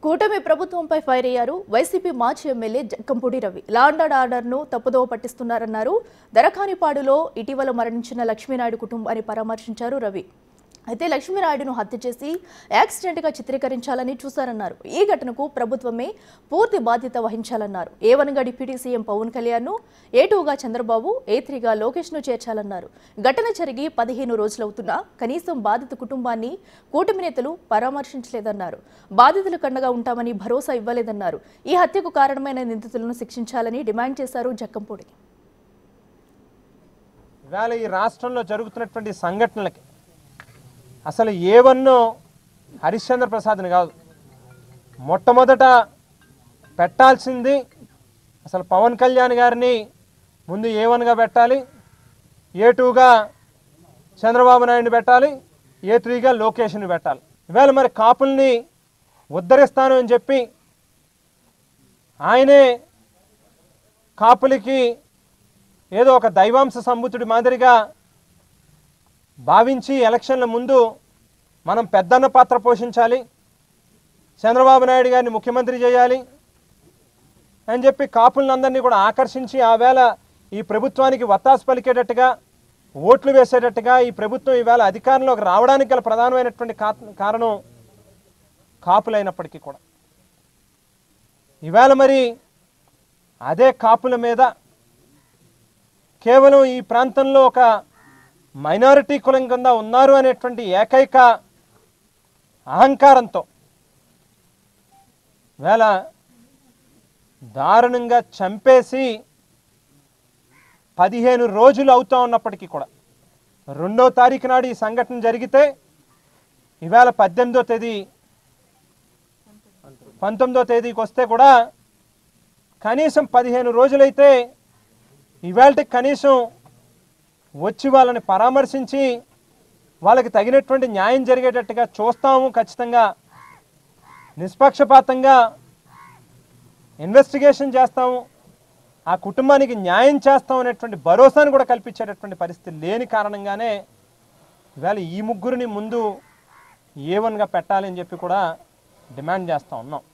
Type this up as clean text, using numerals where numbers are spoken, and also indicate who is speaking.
Speaker 1: కూటమి ప్రభుత్వంపై ఫైర్ అయ్యారు వైసీపీ మాజీ MLA Jakkampudi Ravi. Law and ఆర్డర్ను తప్పుదోవ పట్టిస్తున్నారన్నారు. దరఖానిపాడులో ఇటీవల మరణించిన లక్ష్మీనాయుడు కుటుంబాన్ని పరామర్శించారు రవి. అయితే లక్ష్మీనాయుడును హత్య చేసి యాక్సిడెంట్గా చిత్రీకరించాలని చూశారన్నారు. ఈ ఘటనకు ప్రభుత్వమే పూర్తి బాధ్యత వహించాలన్నారు. A1గా డిప్యూటీ సీఎం పవన్ కళ్యాణ్ను, A2గా చంద్రబాబు, A3గా లోకేష్ను చేర్చాలన్నారు. ఘటన జరిగి 15 రోజులవుతున్నా కనీసం బాధిత కుటుంబాన్ని కూటమి నేతలు పరామర్శించలేదన్నారు. బాధితులకు అండగా ఉంటామని భరోసా ఇవ్వలేదన్నారు. ఈ హత్యకు కారణమైన నిందితులను శిక్షించాలని డిమాండ్ చేశారు జక్కంపూడి.
Speaker 2: ఇవాళ ఈ రాష్ట్రంలో జరుగుతున్నటువంటి సంఘటనలకి అసలు A1 హరిశ్చంద్ర ప్రసాద్ని కాదు, మొట్టమొదట పెట్టాల్సింది అసలు పవన్ కళ్యాణ్ గారిని ముందు A1గా పెట్టాలి, A2గా చంద్రబాబు నాయుడిని పెట్టాలి, A3గా లోకేష్ని పెట్టాలి. ఇవాళ మరి కాపుల్ని ఉద్ధరిస్తాను అని చెప్పి ఆయనే కాపులకి ఏదో ఒక దైవాంశ సంబుతుడి మాదిరిగా భావించి ఎలక్షన్ల ముందు మనం పెద్దన్న పాత్ర పోషించాలి, చంద్రబాబు నాయుడు గారిని ముఖ్యమంత్రి చేయాలి అని చెప్పి కాపులందరినీ కూడా ఆకర్షించి ఆవేళ ఈ ప్రభుత్వానికి వత్తాసు పలికేటట్టుగా ఓట్లు వేసేటట్టుగా ఈ ప్రభుత్వం ఈవేళ అధికారంలోకి రావడానికి గల ప్రధానమైనటువంటి కారణం కాపులైనప్పటికీ కూడా ఈవేళ మరి అదే కాపుల మీద కేవలం ఈ ప్రాంతంలో ఒక మైనారిటీ కులం కింద ఉన్నారు అనేటువంటి ఏకైక అహంకారంతో వేళ దారుణంగా చంపేసి 15 రోజులు అవుతా ఉన్నప్పటికీ కూడా 2వ తారీఖు నాడు ఈ సంఘటన జరిగితే ఇవాళ 18వ తేదీ 19వ తేదీకి వస్తే కూడా కనీసం 15 రోజులైతే ఇవాళకి కనీసం వచ్చి వాళ్ళని పరామర్శించి వాళ్ళకి తగినటువంటి న్యాయం జరిగేటట్టుగా చూస్తాము, ఖచ్చితంగా నిష్పక్షపాతంగా ఇన్వెస్టిగేషన్ చేస్తాము, ఆ కుటుంబానికి న్యాయం చేస్తాం అనేటువంటి భరోసాను కూడా కల్పించేటటువంటి పరిస్థితి లేని కారణంగానే ఇవాళ ఈ ముగ్గురిని ముందు A1గా పెట్టాలని చెప్పి కూడా డిమాండ్ చేస్తూ ఉన్నాం.